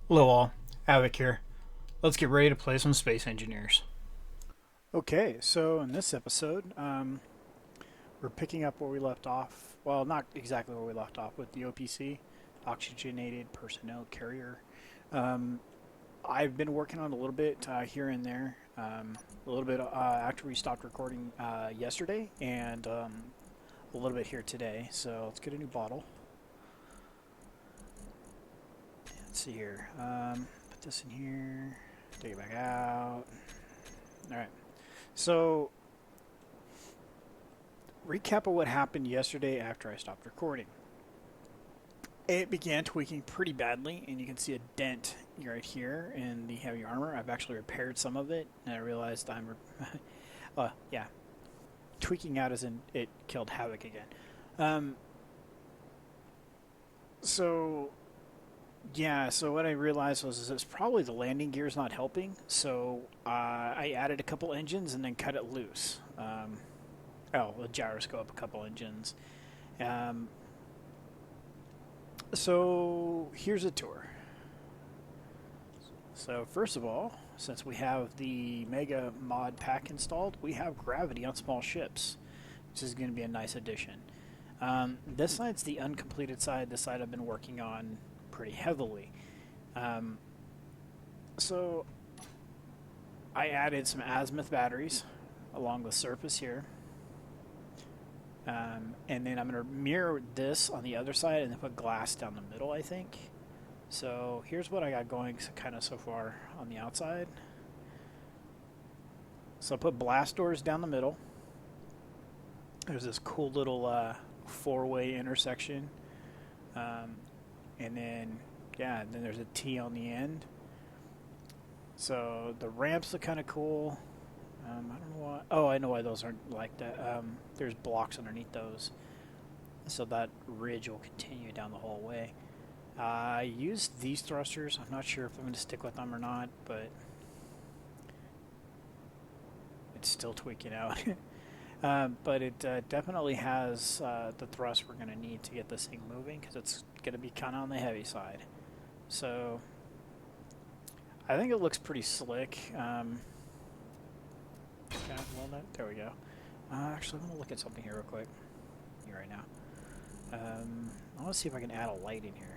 Hello all, Havoc here. Let's get ready to play some Space Engineers. Okay, so in this episode, we're picking up where we left off. Well, not exactly where we left off with the O.P.C, Oxygenated Personnel Carrier. Um, I've been working on a little bit here and there, a little bit after we stopped recording yesterday, and a little bit here today. So let's get a new bottle. Let's see here. Put this in here. Take it back out. All right. So, recap of what happened yesterday after I stopped recording. It began tweaking pretty badly, and you can see a dent right here in the heavy armor. I've actually repaired some of it, and I realized yeah, tweaking out as in it killed Havoc again. Um, so Yeah, so what I realized was it's probably the landing gear's not helping. So I added a couple engines and then cut it loose. The gyroscope, a couple engines. Um, so here's a tour. So first of all, since we have the Mega Mod pack installed, we have gravity on small ships, which is going to be a nice addition. This side's the uncompleted side. This side I've been working on pretty heavily. Um, so I added some azimuth batteries along the surface here. And then I'm going to mirror this on the other side and then put glass down the middle, I think. So here's what I got going kind of so far on the outside. So I put blast doors down the middle. There's this cool little four-way intersection. And then, then there's a T on the end. So the ramps look kind of cool. I don't know why. Oh, I know why those aren't like that. There's blocks underneath those, so that ridge will continue down the whole way. I used these thrusters. I'm not sure if I'm going to stick with them or not, but it's still tweaking out. But it definitely has the thrust we're going to need to get this thing moving, because it's going to be kind of on the heavy side. So I think it looks pretty slick. There we go. Actually, I'm going to look at something here real quick. Here right now. I want to see if I can add a light in here.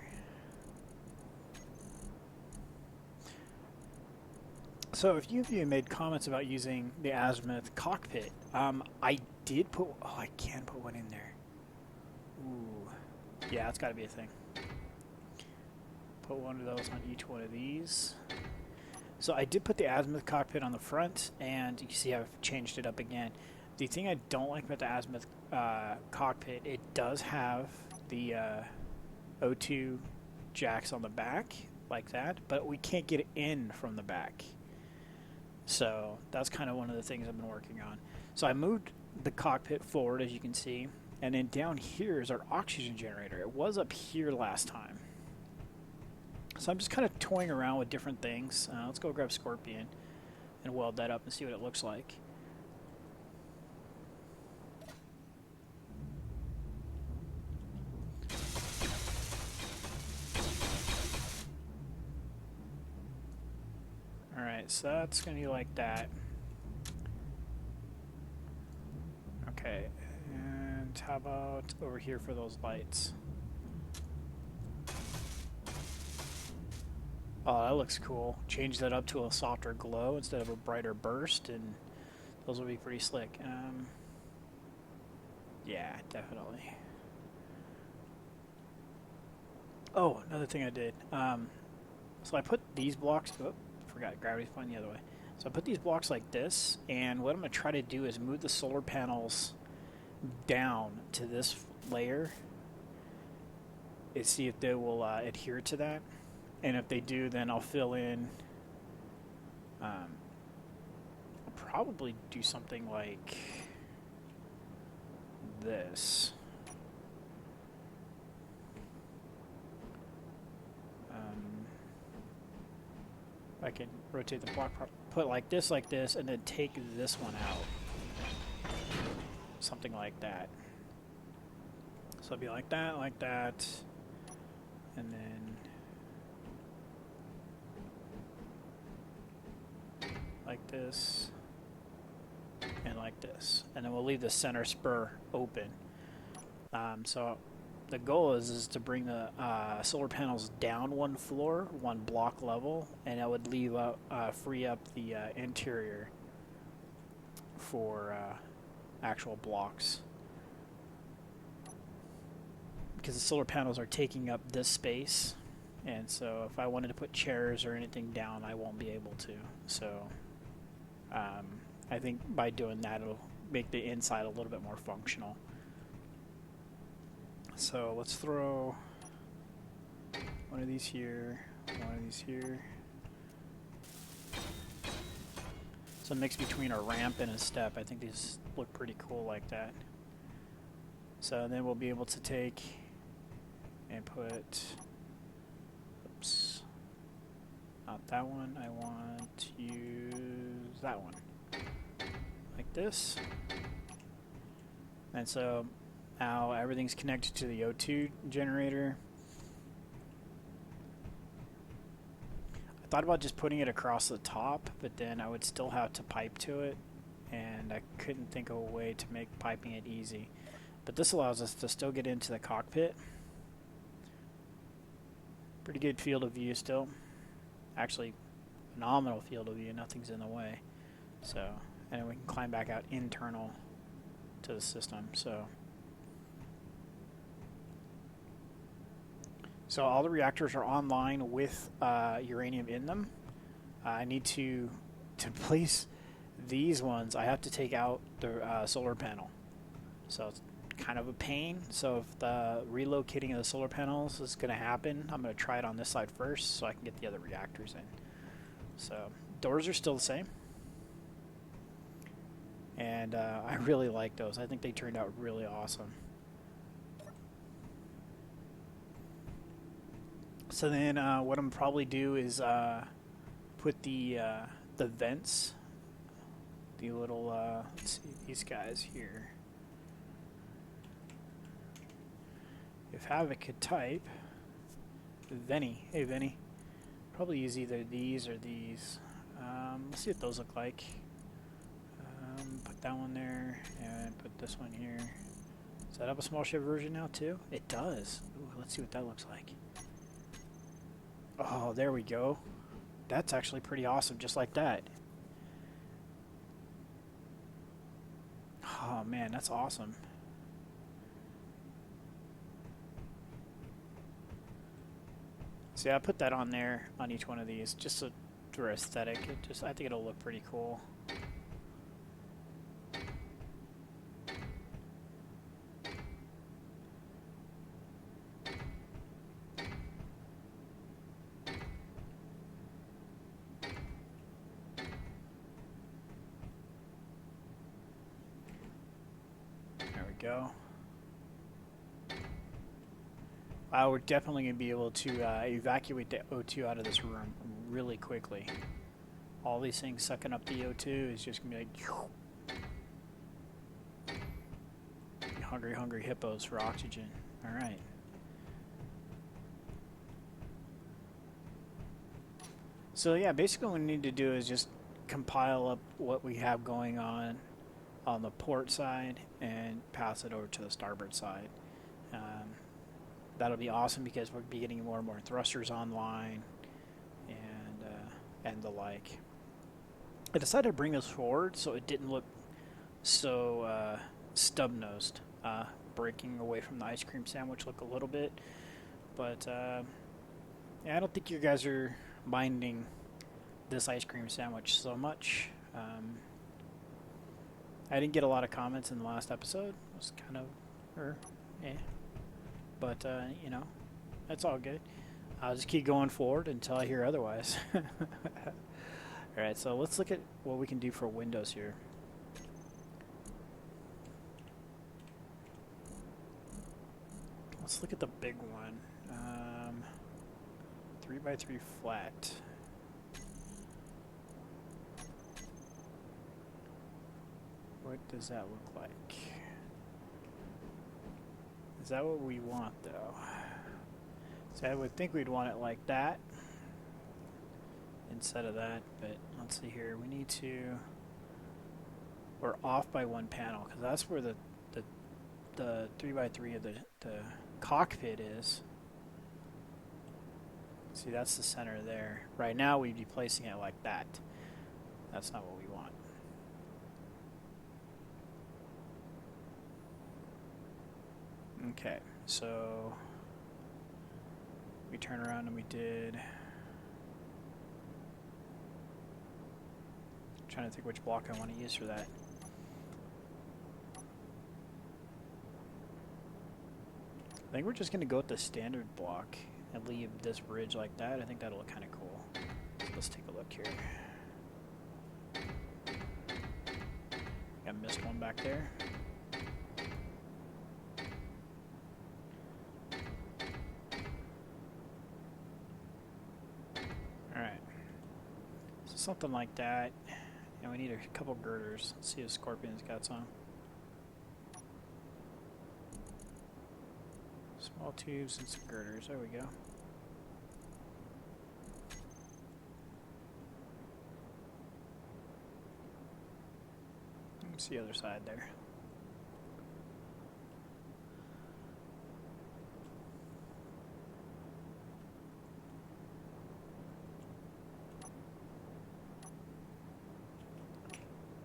So if you made comments about using the azimuth cockpit, I did put... Oh, I can put one in there. Ooh. Yeah, that's got to be a thing. Put one of those on each one of these. So I did put the azimuth cockpit on the front, and you see I've changed it up again. The thing I don't like about the azimuth cockpit, it does have the O2 jacks on the back, like that, but we can't get it in from the back. So that's kind of one of the things I've been working on. So I moved the cockpit forward, as you can see, and then down here is our oxygen generator. It was up here last time. So I'm just kind of toying around with different things. Let's go grab Scorpion and weld that up and see what it looks like. Alright, so that's going to be like that. Okay, and how about over here for those lights? Oh, that looks cool. Change that up to a softer glow instead of a brighter burst, and those will be pretty slick. Yeah, definitely. Oh, another thing I did. So I put these blocks... Oh, forgot, gravity's pointing the other way. So I put these blocks like this, and what I'm going to try to do is move the solar panels down to this layer and see if they will adhere to that. And if they do, then I'll fill in... I'll probably do something like this. I can rotate the block, put like this, and then take this one out. Something like that. So it'll be like that, and then this and like this, and then we'll leave the center spur open. So the goal is to bring the solar panels down one floor, one block level, and that would leave free up the interior for actual blocks, because the solar panels are taking up this space, and so if I wanted to put chairs or anything down, I won't be able to. So I think by doing that, it'll make the inside a little bit more functional. So let's throw one of these here, one of these here. So a mix between a ramp and a step. I think these look pretty cool like that. So then we'll be able to take and put, oops, not that one, I want to use that one, like this. And so now everything's connected to the O2 generator. I thought about just putting it across the top, but then I would still have to pipe to it, and I couldn't think of a way to make piping it easy. But this allows us to still get into the cockpit. Pretty good field of view still. Actually, phenomenal field of view, nothing's in the way. So, and we can climb back out internal to the system. So all the reactors are online with uranium in them. I need to place these ones. I have to take out the solar panel. So it's kind of a pain. So if the relocating of the solar panels is going to happen, I'm going to try it on this side first so I can get the other reactors in. So doors are still the same. And I really like those. I think they turned out really awesome. So then what I'm probably do is put the vents, the little, let's see, these guys here. If Havoc could type, Venny, hey Venny, probably use either these or these. Let's see what those look like. Put that one there and put this one here. Does that have a small ship version now too? It does. Ooh, let's see what that looks like. Oh, there we go. That's actually pretty awesome, just like that. Oh man, that's awesome. See, I put that on there on each one of these just for aesthetic. I think it'll look pretty cool. There we go. We're definitely going to be able to evacuate the O2 out of this room really quickly. All these things sucking up the O2 is just going to be like hungry, hungry hippos for oxygen. All right. So yeah, basically what we need to do is just compile up what we have going on the port side and pass it over to the starboard side. That'll be awesome because we'll be getting more and more thrusters online and the like. I decided to bring this forward so it didn't look so stub-nosed. Breaking away from the ice cream sandwich look a little bit. But yeah, I don't think you guys are minding this ice cream sandwich so much. I didn't get a lot of comments in the last episode. It was kind of, but, you know, that's all good. I'll just keep going forward until I hear otherwise. Alright, so let's look at what we can do for windows here. Let's look at the big one. 3x3 flat. What does that look like? Is that what we want, though? So I would think we'd want it like that. instead of that, but let's see here. We need to... We're off by one panel, because that's where the 3x3 of the cockpit is. See, that's the center there. Right now, we'd be placing it like that. That's not what we want. Okay, so we turn around and we did... I'm trying to think which block I want to use for that. I think we're just going to go with the standard block and leave this bridge like that. I think that'll look kind of cool. So let's take a look here. I missed one back there. Alright. So something like that. And we need a couple girders. Let's see if Scorpion's got some. Small tubes and some girders. There we go. Let's see the other side there.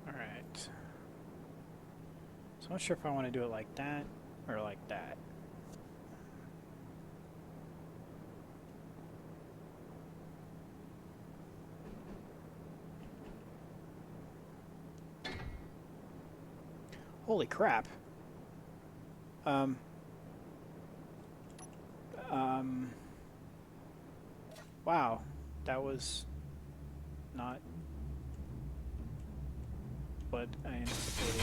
Alright. So I'm not sure if I want to do it like that or like that. Holy crap. Wow. That was not what I anticipated.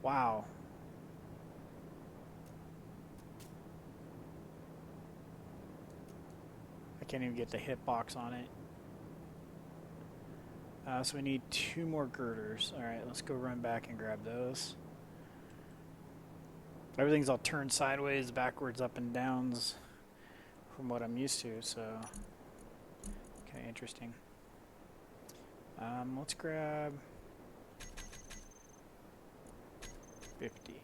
Wow. I can't even get the hitbox on it. So we need 2 more girders. Alright, let's go run back and grab those. Everything's all turned sideways, backwards, up and downs from what I'm used to, so... Okay, interesting. Let's grab 50.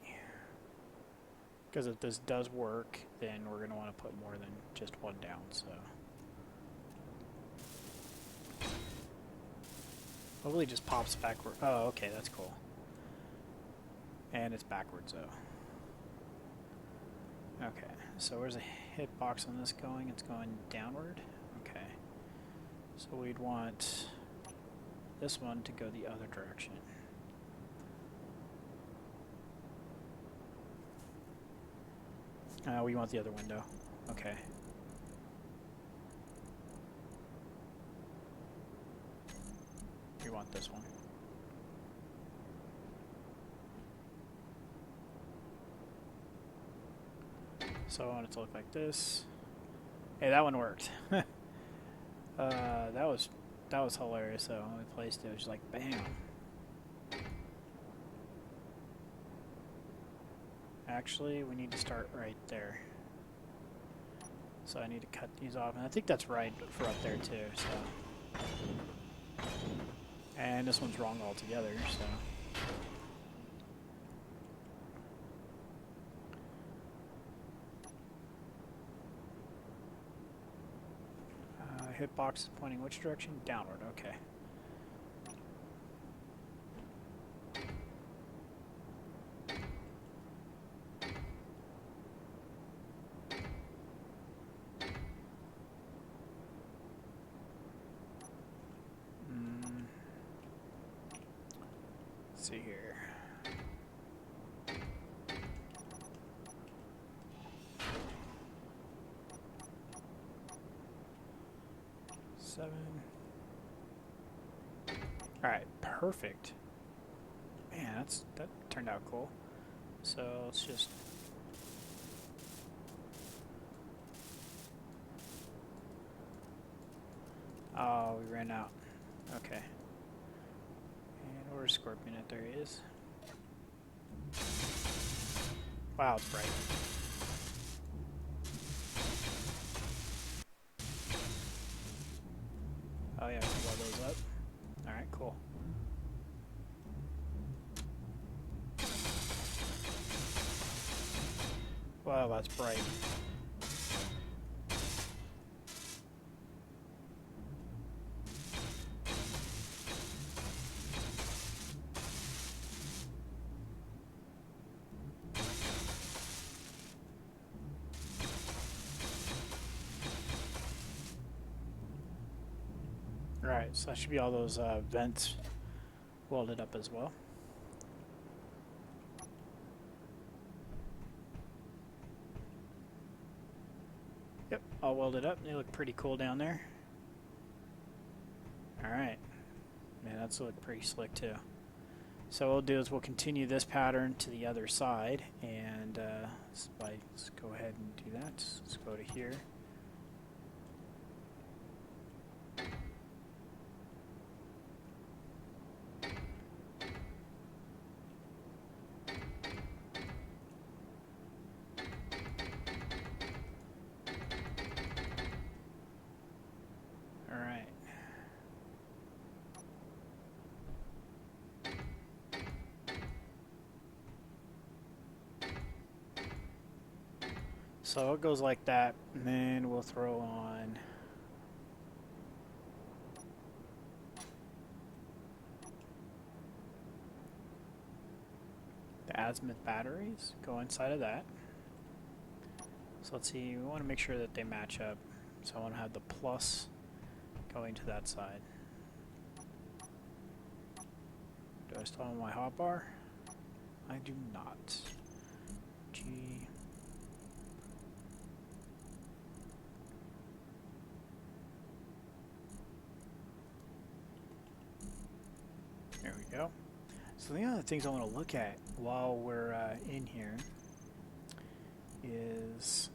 Because if this does work, then we're going to want to put more than just one down, so... Hopefully it just pops backward. Oh, okay, that's cool. And it's backwards, though. Okay, so where's the hitbox on this going? It's going downward? Okay. So we'd want this one to go the other direction. We want the other window. Okay. We want this one. So I want it to look like this. Hey, that one worked. That was hilarious though. When we placed it, it was just like bam. Actually, we need to start right there. So I need to cut these off, and I think that's right for up there too. So. And this one's wrong altogether, so... hitbox is pointing which direction? Downward, okay. Let's see here. Alright, perfect. Man, that turned out cool. So let's just... Oh, we ran out. Okay. And Where's Scorpion at? There he is. Wow, it's bright. Oh yeah, I can weld those up. Alright, cool. Wow, that's bright. Alright, so that should be all those vents welded up as well. Yep, all welded up. They look pretty cool down there. Alright. Man, that's look pretty slick too. So what we'll do is we'll continue this pattern to the other side, and let's go ahead and do that. Let's go to here. Alright. So it goes like that, and then we'll throw on the azimuth batteries, go inside of that. So let's see, we want to make sure that they match up. So I want to have the plus going to that side. Do I still have my hotbar? I do not. G. There we go. So the other things I want to look at while we're in here is,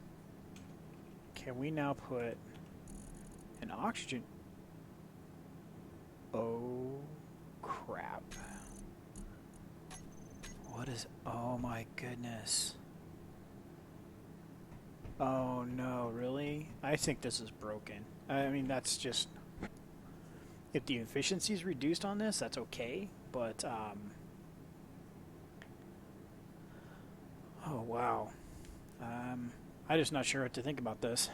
can we now put an oxygen? Oh crap. What is, oh my goodness. Oh no, really? I think this is broken. I mean, that's just, if the efficiency is reduced on this, that's okay, but oh wow. I'm just not sure what to think about this.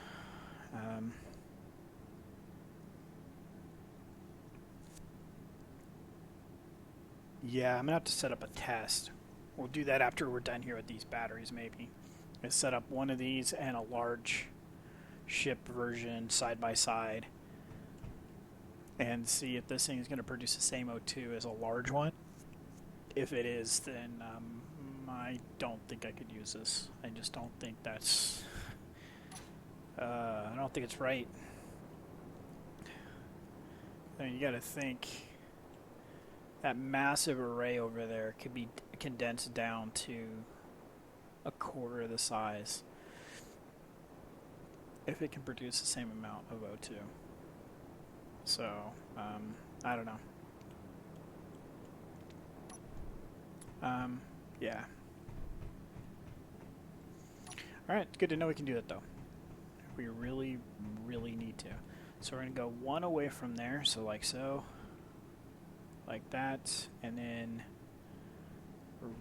Yeah, I'm gonna have to set up a test. We'll do that after we're done here with these batteries, maybe. I set up one of these and a large ship version side by side, and see if this thing is going to produce the same O2 as a large one. If it is, then I don't think I could use this. I just don't think that's... I don't think it's right. I mean, you got to think that massive array over there could be condensed down to a quarter of the size if it can produce the same amount of O2. So, I don't know. Yeah. Alright, it's good to know we can do that though. We really, really need to. So we're going to go one away from there, so like so. Like that, and then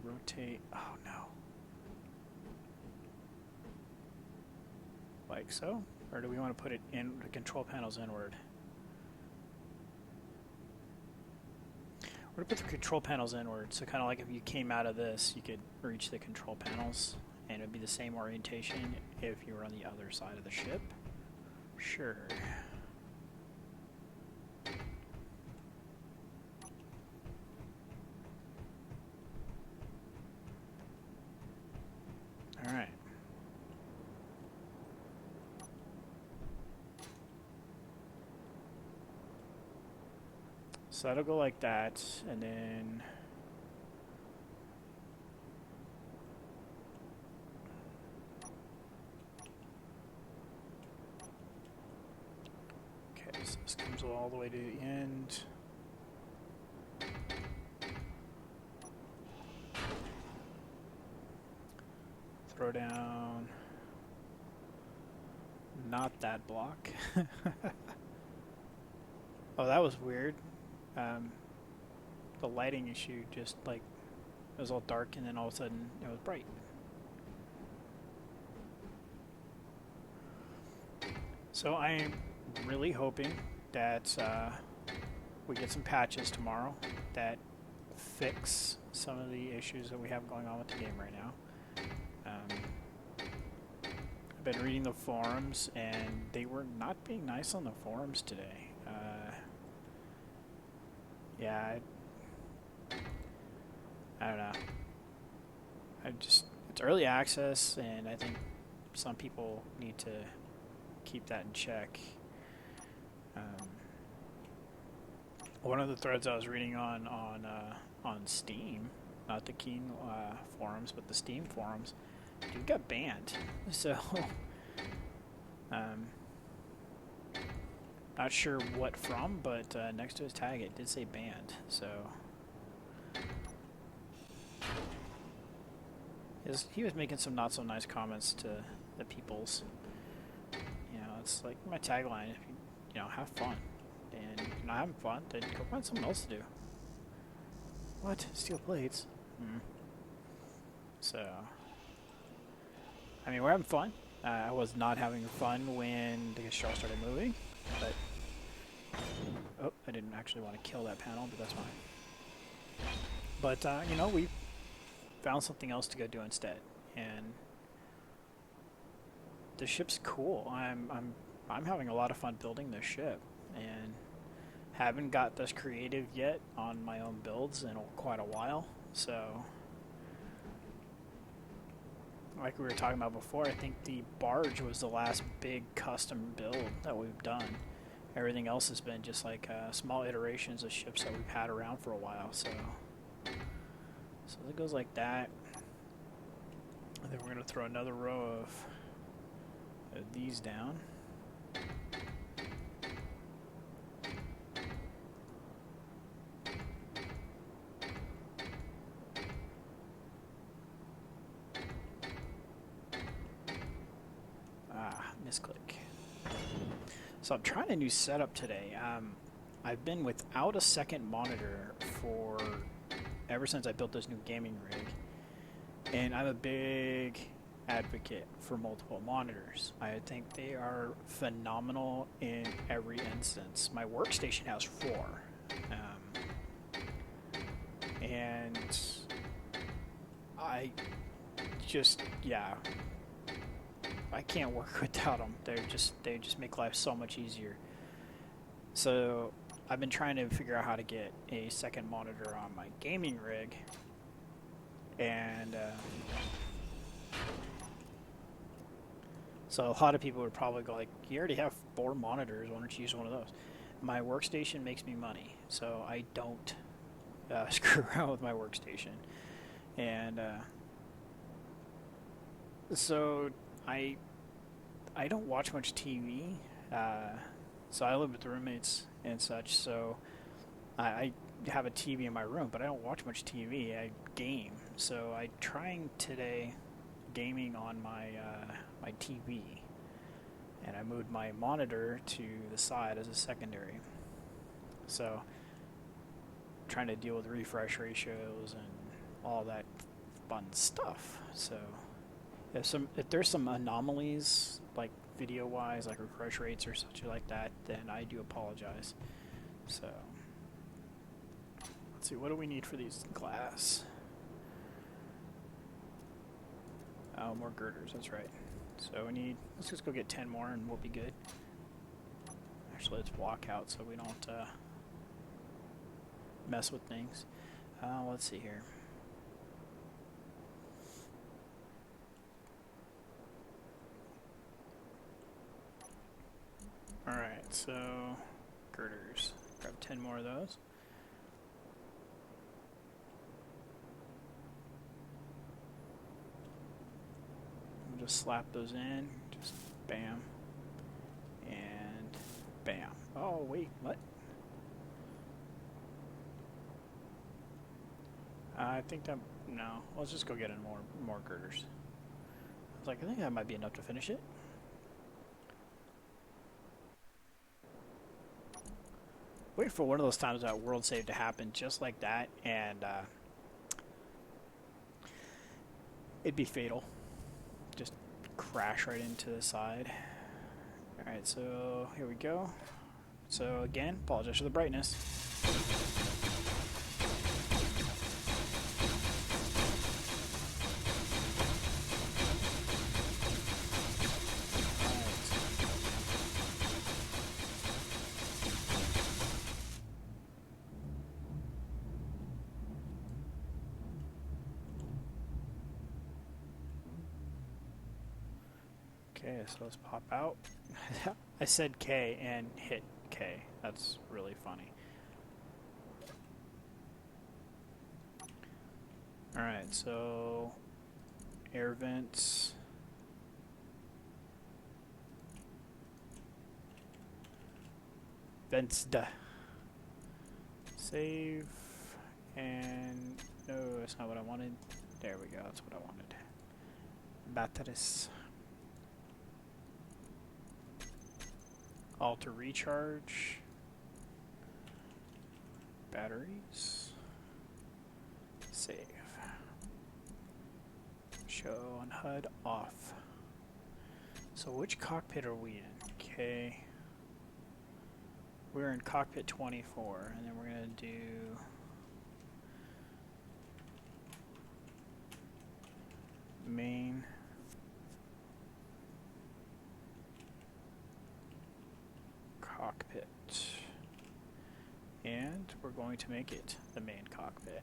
rotate, oh no. Like so? Or do we want to put it in the control panels inward? We're going to put the control panels inward, so kind of like if you came out of this, you could reach the control panels, and it would be the same orientation if you were on the other side of the ship. Sure. Alright. So that'll go like that, and then okay, so this comes all the way to the end. throw down not that block. Oh, that was weird. The lighting issue just like it was all dark and then all of a sudden it was bright. So I'm really hoping that we get some patches tomorrow that fix some of the issues that we have going on with the game right now. I've been reading the forums and they were not being nice on the forums today. Yeah, I don't know. It's early access and I think some people need to keep that in check. One of the threads I was reading on Steam, not the Keen forums, but the Steam forums, dude got banned. So, not sure what from, but next to his tag it did say banned. So, he was making some not so nice comments to the peoples. You know, it's like my tagline: if you know, have fun. And if you're not having fun, then go find something else to do. What? Steel plates? So, I mean, we're having fun. I was not having fun when the show started moving, but oh, I didn't actually want to kill that panel, but that's fine. But you know, we found something else to go do instead, and the ship's cool. I'm having a lot of fun building this ship, and haven't got this creative yet on my own builds in quite a while. So, like we were talking about before, I think the barge was the last big custom build that we've done. Everything else has been just like small iterations of ships that we've had around for a while. So it goes like that. And then we're gonna throw another row of these down. Misclick. So I'm trying a new setup today. I've been without a second monitor for ever since I built this new gaming rig, and I'm a big advocate for multiple monitors. I think they are phenomenal in every instance. My workstation has 4, and I just I can't work without them. They just make life so much easier. So I've been trying to figure out how to get a second monitor on my gaming rig, and so a lot of people would probably go like, "You already have 4 monitors. Why don't you use one of those?" My workstation makes me money, so I don't screw around with my workstation, and so I don't watch much TV, so I live with roommates and such, so I have a TV in my room, but I don't watch much TV. I game, so I'm trying today gaming on my my TV, and I moved my monitor to the side as a secondary. So I'm trying to deal with refresh ratios and all that fun stuff. So if there's some anomalies, like video-wise, like refresh rates or such like that, then I do apologize. So, let's see, what do we need for these glass? Oh, more girders, that's right. So let's just go get 10 more and we'll be good. Actually, let's walk out so we don't mess with things. Let's see here. Alright, so girders. Grab 10 more of those. We'll just slap those in. Just bam. And bam. Oh, wait, what? I think that, no. Let's just go get in more girders. was like, I think that might be enough to finish it. Wait for one of those times that world save to happen just like that, and it'd be fatal. Just crash right into the side. Alright, so here we go. So again, apologize for the brightness. Okay, so let's pop out. I said K and hit K. That's really funny. Alright, so air vents. Vents da. Save. And no, that's not what I wanted. There we go, that's what I wanted. Batteries. Alter recharge. Batteries. Save. Show on HUD off. So which cockpit are we in? Okay. We're in cockpit 24, and then we're going to do main. Cockpit. And we're going to make it the main cockpit.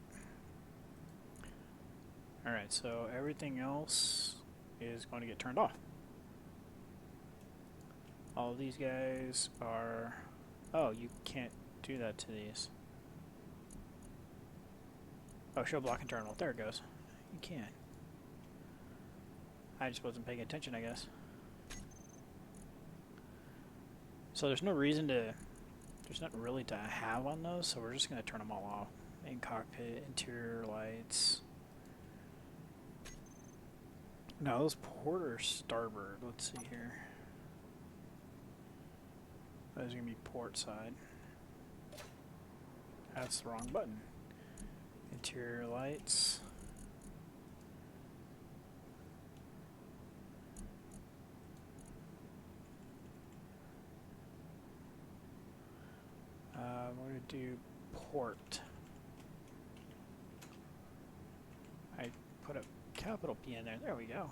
Alright, so everything else is going to get turned off. All of these guys are... Oh, you can't do that to these. Oh, show block and terminal. There it goes. You can. I just wasn't paying attention, I guess. So there's no reason to... There's nothing really to have on those, so we're just going to turn them all off. Main cockpit, interior lights. No, those port or starboard. Let's see here. That's going to be port side. That's the wrong button. Interior lights. We're going to do port. I put a capital P in there. There we go.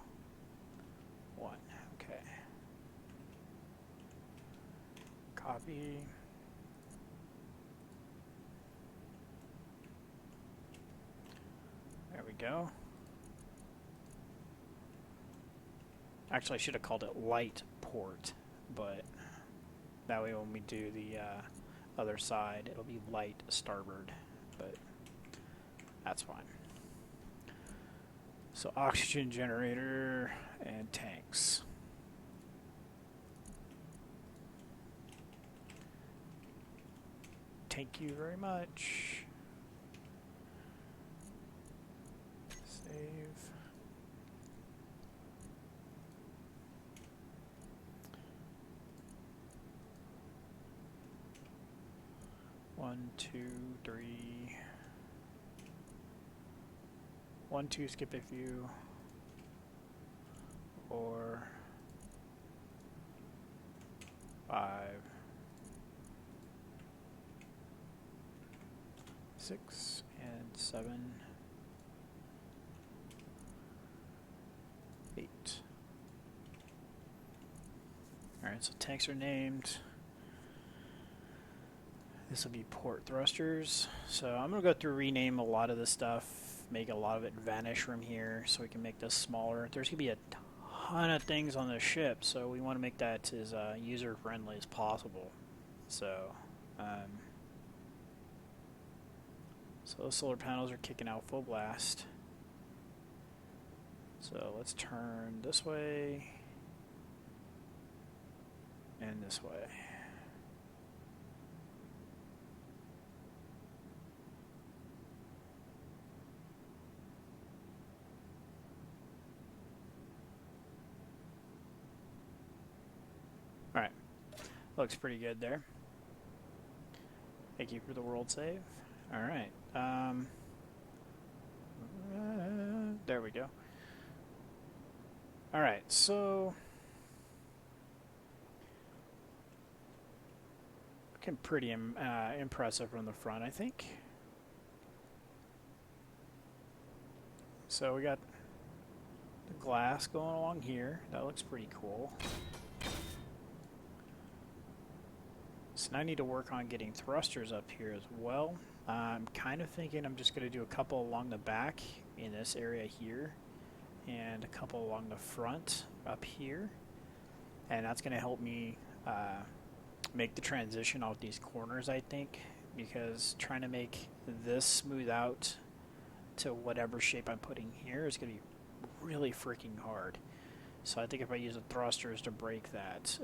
1. Okay. Copy. There we go. Actually, I should have called it light port, but that way when we do the other side, it'll be light starboard, but that's fine. So oxygen generator and tanks. Thank you very much. Save. One, two, three. 1, 2, skip a few. Or 5, 6, and 7, 8. Alright, so tanks are named. This will be port thrusters. So I'm going to go through rename a lot of this stuff, make a lot of it vanish from here so we can make this smaller. There's going to be a ton of things on the ship, so we want to make that as user friendly as possible. So those solar panels are kicking out full blast. So let's turn this way and this way. Looks pretty good there. Thank you for the world save. All right. There we go. All right, so looking pretty impressive from the front, I think. So we got the glass going along here. That looks pretty cool. So now I need to work on getting thrusters up here as well. I'm kind of thinking I'm just going to do a couple along the back in this area here, and a couple along the front up here. And that's going to help me make the transition out these corners, I think, because trying to make this smooth out to whatever shape I'm putting here is going to be really freaking hard. So I think if I use the thrusters to break that,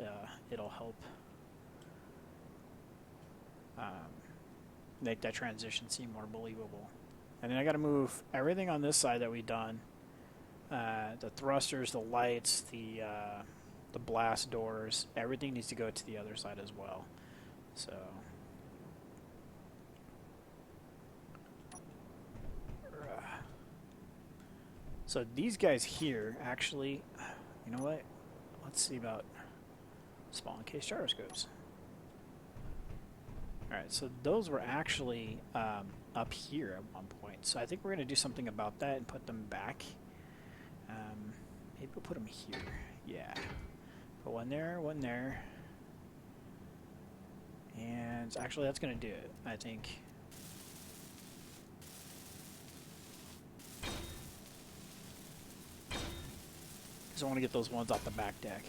it'll help make that transition seem more believable. And then I got to move everything on this side that we've done. The thrusters, the lights, the blast doors, everything needs to go to the other side as well. So these guys here actually, you know what? Let's see about small and case gyroscopes. Alright, so those were actually up here at one point. So I think we're going to do something about that and put them back. Maybe we'll put them here. Yeah. Put one there, one there. And actually that's going to do it, I think. Because I want to get those ones off the back deck.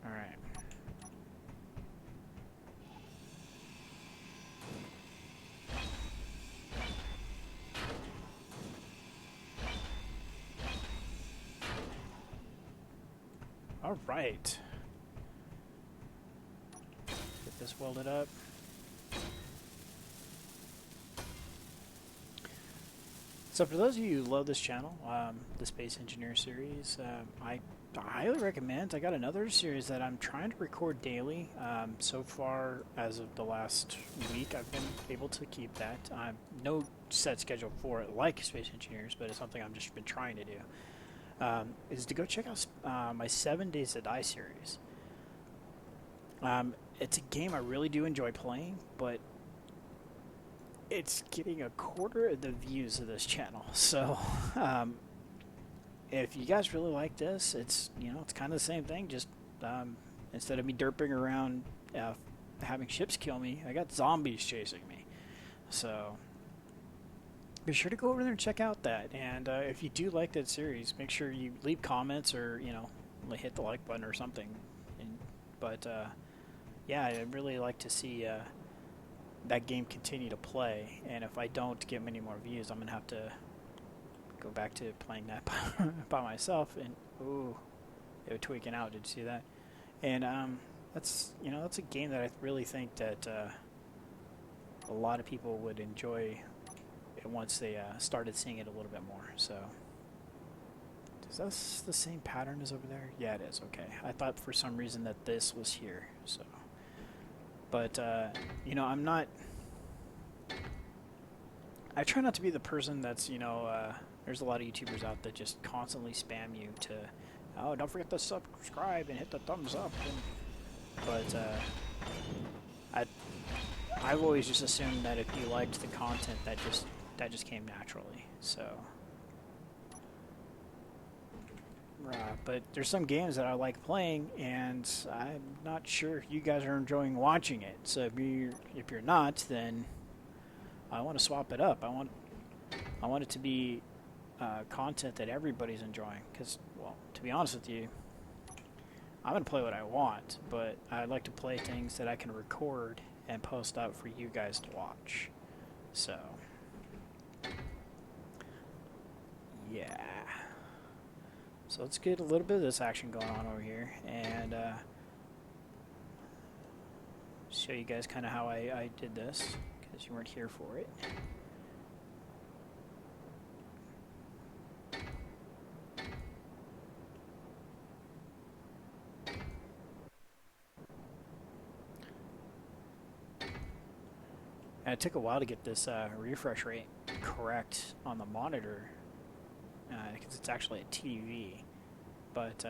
Alright. Alright. Get this welded up. So for those of you who love this channel, the Space Engineer series, I highly recommend. I got another series that I'm trying to record daily. So far, as of the last week, I've been able to keep that. No set schedule for it like Space Engineers, but it's something I've just been trying to do. Is to go check out my 7 Days to Die series. It's a game I really do enjoy playing, but it's getting a quarter of the views of this channel. So if you guys really like this, it's it's kind of the same thing. Just instead of me derping around having ships kill me, I got zombies chasing me. So be sure to go over there and check out that. And if you do like that series, make sure you leave comments or hit the like button or something. But yeah, I'd really like to see that game continue to play, and if I don't get many more views, I'm gonna have to go back to playing that by myself. And ooh, they were tweaking out. Did you see that? And that's that's a game that I really think that a lot of people would enjoy once they started seeing it a little bit more. So is that the same pattern as over there? Yeah, it is. Okay, I thought for some reason that this was here. So. But, I'm not... I try not to be the person that's, there's a lot of YouTubers out that just constantly spam you to, oh, don't forget to subscribe and hit the thumbs up. But I've always just assumed that if you liked the content, that just came naturally. So... but there's some games that I like playing, and I'm not sure if you guys are enjoying watching it. So if you're not, then I want to swap it up. I want it to be content that everybody's enjoying. Because, well, to be honest with you, I'm gonna play what I want, but I like to play things that I can record and post out for you guys to watch. So yeah. So let's get a little bit of this action going on over here, and show you guys kind of how I did this, because you weren't here for it. And it took a while to get this refresh rate correct on the monitor, because it's actually a TV. But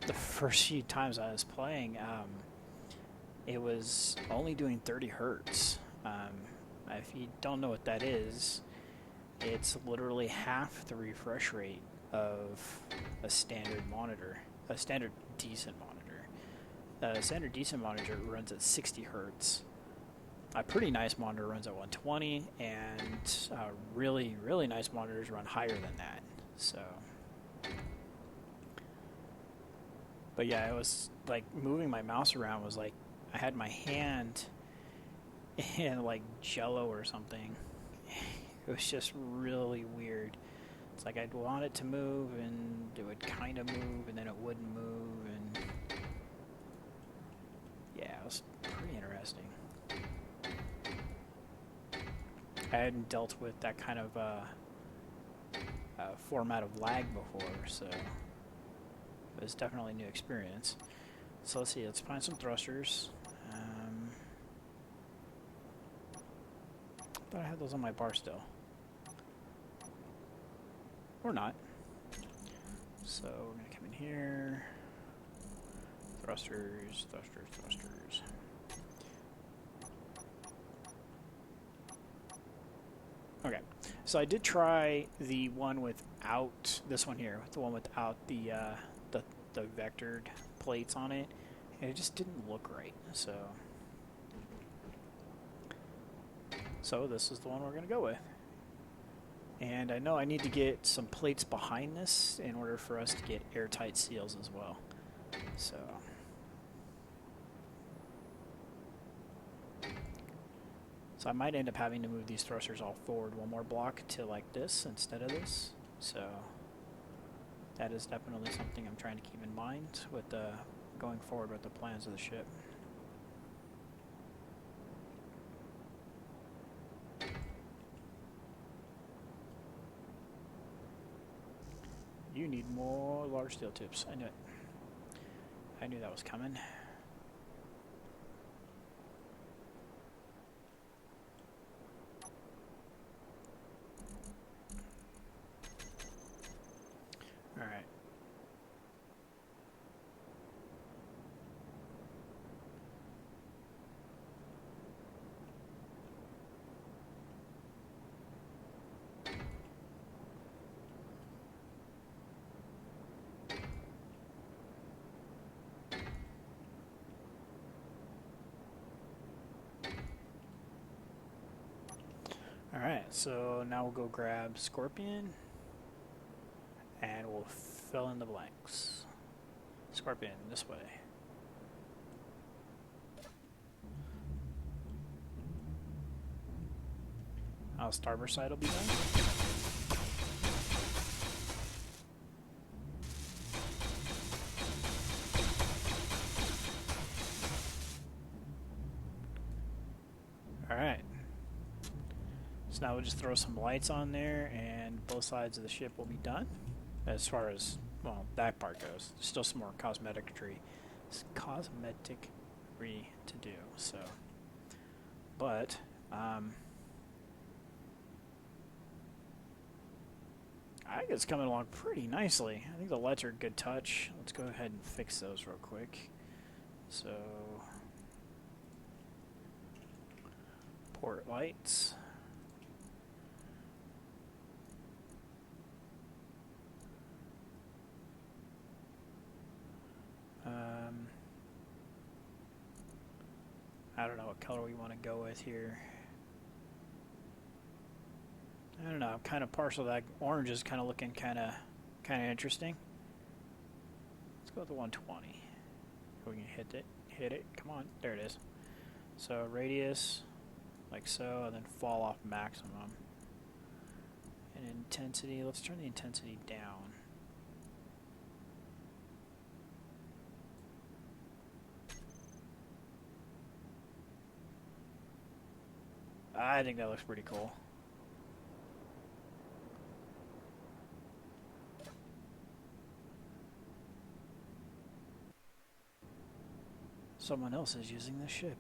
the first few times I was playing, it was only doing 30 hertz. If you don't know what that is, it's literally half the refresh rate of a standard monitor, a standard decent monitor. A standard decent monitor runs at 60 hertz. A pretty nice monitor runs at 120, and really, really nice monitors run higher than that. So, but yeah, it was like moving my mouse around was like I had my hand in like jello or something. It was just really weird. It's like I'd want it to move, and it would kind of move, and then it wouldn't move, and yeah, it was pretty interesting. I hadn't dealt with that kind of format of lag before, so it was definitely a new experience. So let's see, let's find some thrusters. I thought I had those on my bar still. Or not. So we're going to come in here. Thrusters, thrusters, thrusters. Okay, so I did try the one without, this one here, the one without the vectored plates on it, and it just didn't look right, so this is the one we're going to go with. And I know I need to get some plates behind this in order for us to get airtight seals as well, so I might end up having to move these thrusters all forward one more block to like this instead of this. So that is definitely something I'm trying to keep in mind with going forward with the plans of the ship. You need more large steel tips. I knew it. I knew that was coming. Alright. Alright, so now we'll go grab Scorpion, and we'll fill in the blanks. Scorpion, this way. Our starboard side will be done. Alright. So now we'll just throw some lights on there, and both sides of the ship will be done. As far as, well, that part goes. There's still some more cosmeticry to do, so. But, I think it's coming along pretty nicely. I think the lights are a good touch. Let's go ahead and fix those real quick. So, port lights. I don't know what color we want to go with here. I don't know, I'm kind of partial to that. Orange is kind of looking kind of interesting. Let's go with the 120. We can hit it, come on, there it is. So radius, like so, and then fall off maximum. And intensity, let's turn the intensity down. I think that looks pretty cool. Someone else is using this ship.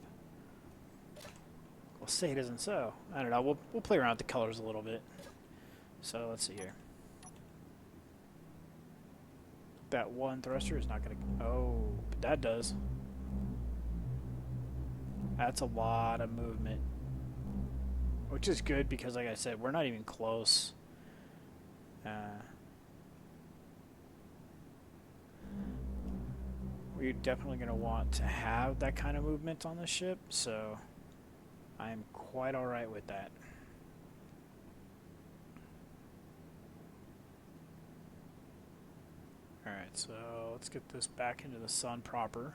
We'll say it isn't so. I don't know. We'll play around with the colors a little bit. So let's see here. That one thruster is not going to... Oh, but that does. That's a lot of movement. Which is good because, like I said, we're not even close. We're definitely going to want to have that kind of movement on the ship, so I'm quite alright with that. Alright, so let's get this back into the sun proper.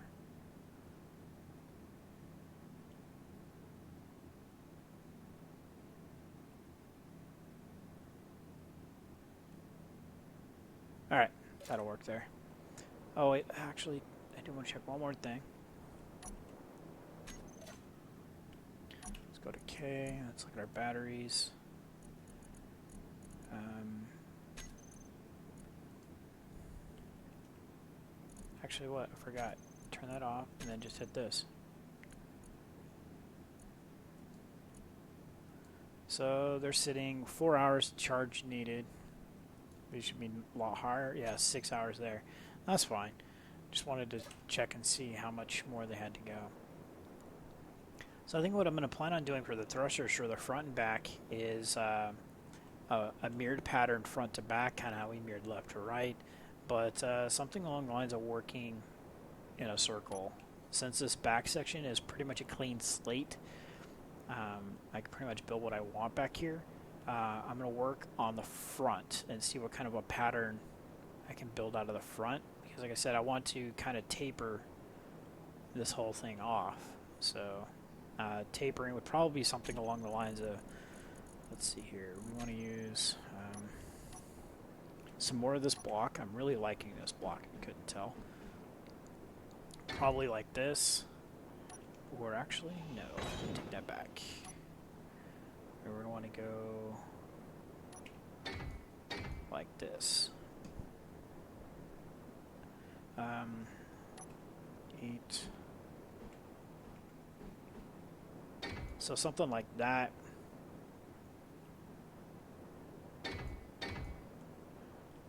Alright, that'll work there. Oh wait, actually, I do want to check one more thing. Let's go to K, let's look at our batteries. Actually, what? I forgot. Turn that off and then just hit this. So they're sitting 4 hours charge needed. These should be a lot higher. Yeah, 6 hours there. That's fine. Just wanted to check and see how much more they had to go. So I think what I'm going to plan on doing for the thrusters for the front and back is a mirrored pattern front to back, kind of how we mirrored left to right. But something along the lines of working in a circle. Since this back section is pretty much a clean slate, I can pretty much build what I want back here. I'm going to work on the front and see what kind of a pattern I can build out of the front. Because like I said, I want to kind of taper this whole thing off. So tapering would probably be something along the lines of, let's see here, we want to use some more of this block. I'm really liking this block, if you couldn't tell. Probably like this. Or actually, no, take that back. We're going to want to go like this. 8. So something like that.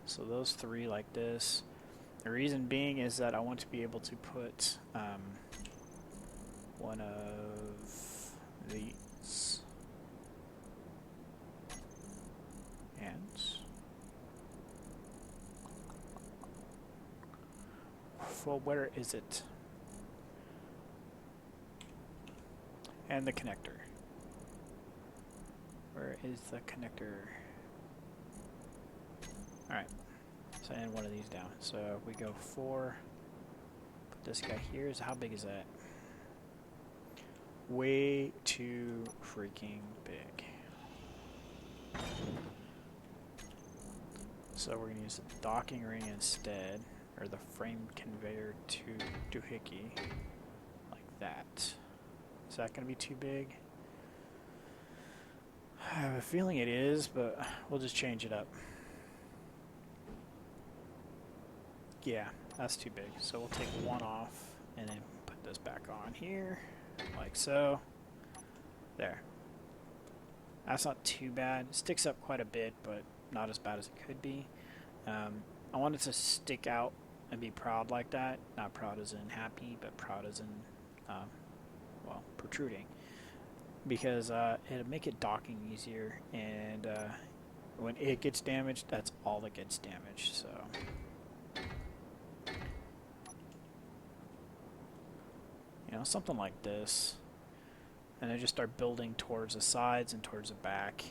So those 3 like this. The reason being is that I want to be able to put one of these. And well, where is it? And the connector. Where is the connector? Alright. So and one of these down. So we go 4. Put this guy here. So how big is that? Way too freaking big. So we're going to use the docking ring instead, or the frame conveyor to doohickey, like that. Is that going to be too big? I have a feeling it is, but we'll just change it up. Yeah, that's too big. So we'll take 1 off and then put this back on here, like so. There. That's not too bad. It sticks up quite a bit, but not as bad as it could be. I want it to stick out and be proud like that. Not proud as in happy, but proud as in, well, protruding. Because it'll make it docking easier, and when it gets damaged, that's all that gets damaged. So, you know, something like this. And I just start building towards the sides and towards the back.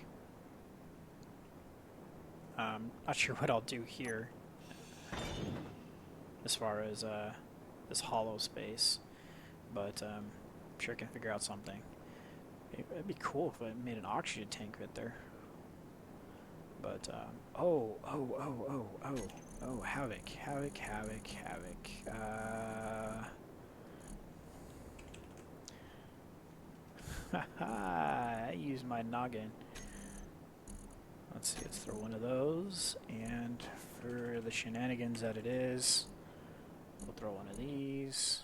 Not sure what I'll do here as far as this hollow space, but I'm sure I can figure out something. It'd be cool if I made an oxygen tank right there. But oh, Havoc. I used my noggin. Let's see, let's throw one of those, and for the shenanigans that it is, we'll throw one of these.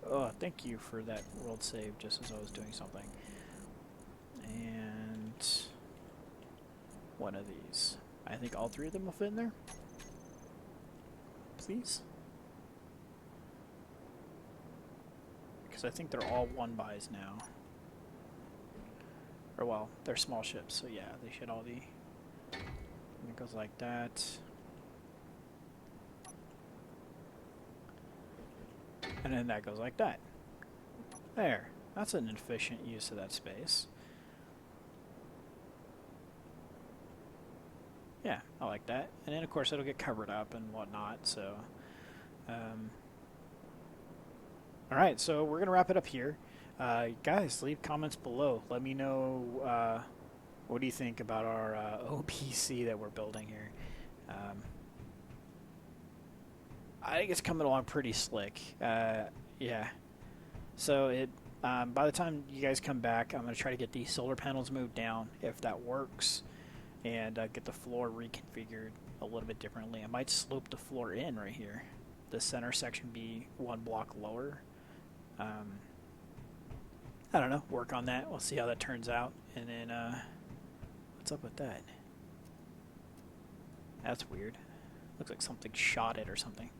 Oh, thank you for that world save just as I was doing something. one of these. I think all three of them will fit in there. Please. Because I think they're all 1-bys now. Or well, they're small ships, so yeah, they should all be. And it goes like that. And then that goes like that. There. That's an efficient use of that space. Yeah, I like that. And then of course it'll get covered up and whatnot, so alright, so we're gonna wrap it up here. Guys, leave comments below. Let me know what do you think about our O.P.C that we're building here. I think it's coming along pretty slick. Yeah. So it by the time you guys come back, I'm going to try to get these solar panels moved down, if that works, and get the floor reconfigured a little bit differently. I might slope the floor in right here. The center section be 1 block lower. I don't know. Work on that. We'll see how that turns out. And then, what's up with that? That's weird. Looks like something shot it or something.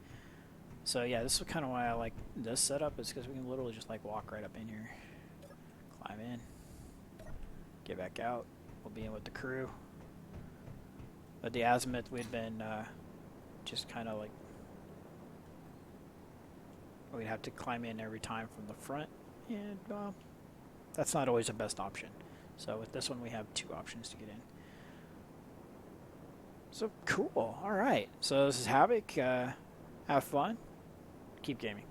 So yeah, this is kind of why I like this setup, is because we can literally just like walk right up in here, climb in, get back out. We'll be in with the crew. But the azimuth, we'd been just kind of like, we'd have to climb in every time from the front, and that's not always the best option. So with this one, we have 2 options to get in. So cool. All right. So this is Havoc. Have fun. Keep gaming.